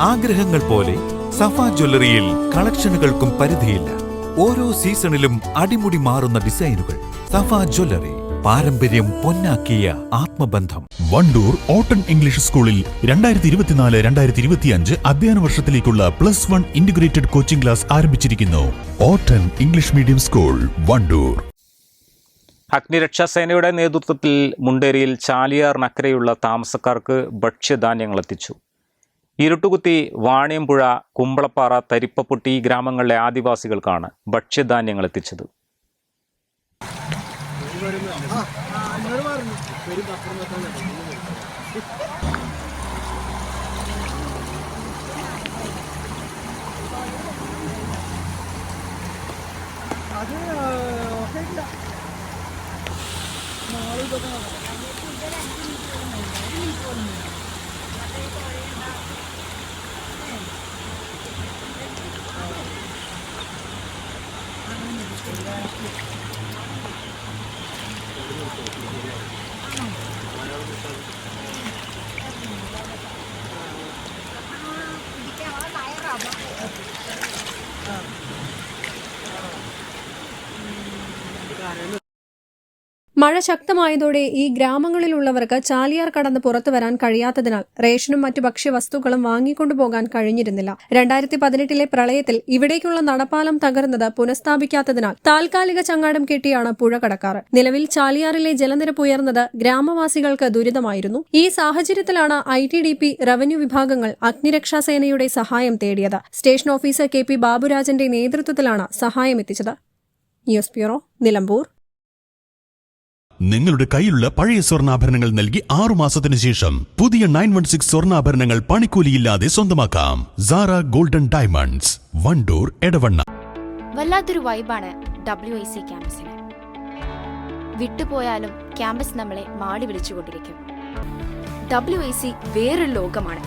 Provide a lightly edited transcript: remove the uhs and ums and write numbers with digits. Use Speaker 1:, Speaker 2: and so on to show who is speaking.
Speaker 1: ആഗ്രഹങ്ങൾ പോലെ സഫ ജ്വല്ലറിയിൽ കളക്ഷനുകൾക്കും പരിധിയില്ല. ഓരോ സീസണിലും അടിമുടി മാറുന്ന ഡിസൈനുകൾ. സഫ ജ്വല്ലറി, പാരമ്പര്യം പൊന്നാക്കിയ ആത്മബന്ധം.
Speaker 2: വണ്ടൂർ ഓട്ടൺ ഇംഗ്ലീഷ് സ്കൂളിൽ 2024-2025 അധ്യയന വർഷത്തിലേക്കുള്ള +1 ഇന്റഗ്രേറ്റഡ് കോച്ചിംഗ് ക്ലാസ് ആരംഭിച്ചിരിക്കുന്നു. ഓട്ടൺ ഇംഗ്ലീഷ് മീഡിയം സ്കൂൾ, വണ്ടൂർ.
Speaker 3: അഗ്നിരക്ഷാസേനയുടെ നേതൃത്വത്തിൽ മുണ്ടേരിയിൽ ചാലിയാറിനക്കരെയുള്ള താമസക്കാർക്ക് ഭക്ഷ്യധാന്യങ്ങൾ എത്തിച്ചു. ഇരുട്ടുകുത്തി, വാണിയമ്പുഴ, കുമ്പളപ്പാറ, തരിപ്പപ്പൊട്ടി ഗ്രാമങ്ങളിലെ ആദിവാസികൾക്കാണ് ഭക്ഷ്യധാന്യങ്ങൾ എത്തിച്ചത്.
Speaker 4: മഴ ശക്തമായതോടെ ഈ ഗ്രാമങ്ങളിലുള്ളവർക്ക് ചാലിയാർ കടന്ന് പുറത്തു വരാൻ കഴിയാത്തതിനാൽ റേഷനും മറ്റു ഭക്ഷ്യവസ്തുക്കളും വാങ്ങിക്കൊണ്ടുപോകാൻ കഴിഞ്ഞിരുന്നില്ല. 2018 പ്രളയത്തിൽ ഇവിടേക്കുള്ള നടപ്പാലം തകർന്നത് പുനഃസ്ഥാപിക്കാത്തതിനാൽ താൽക്കാലിക ചങ്ങാടം കെട്ടിയാണ് പുഴ കടക്കാറ്. നിലവിൽ ചാലിയാറിലെ ജലനിരപ്പ് ഉയർന്നത് ഗ്രാമവാസികൾക്ക് ദുരിതമായിരുന്നു. ഈ സാഹചര്യത്തിലാണ് ITDP, റവന്യൂ വിഭാഗങ്ങൾ അഗ്നിരക്ഷാസേനയുടെ സഹായം തേടിയത്. സ്റ്റേഷൻ ഓഫീസർ KP ബാബുരാജന്റെ നേതൃത്വത്തിലാണ് സഹായം എത്തിച്ചത്. News bureau, Nilambur.
Speaker 2: നിങ്ങളുടെ കയ്യിലുള്ള പഴയ സ്വർണ്ണാഭരണങ്ങൾ നൽകി 6 മാസത്തിനു ശേഷം പുതിയ 916 സ്വർണ്ണാഭരണങ്ങൾ പണിക്കൂലിയില്ലാതെ സ്വന്തമാക്കാം. Sara golden diamonds, Vandoor, Edavanna.
Speaker 5: വല്ലാത്തൊരു വൈബാണ് WIC ക്യാമ്പസിന്. വിട്ടുപോയാലും ക്യാമ്പസ് നമ്മളെ മാടി വിളിച്ചുകൊണ്ടിരിക്കും. WIC വേറൊരു ലോകമാണ്.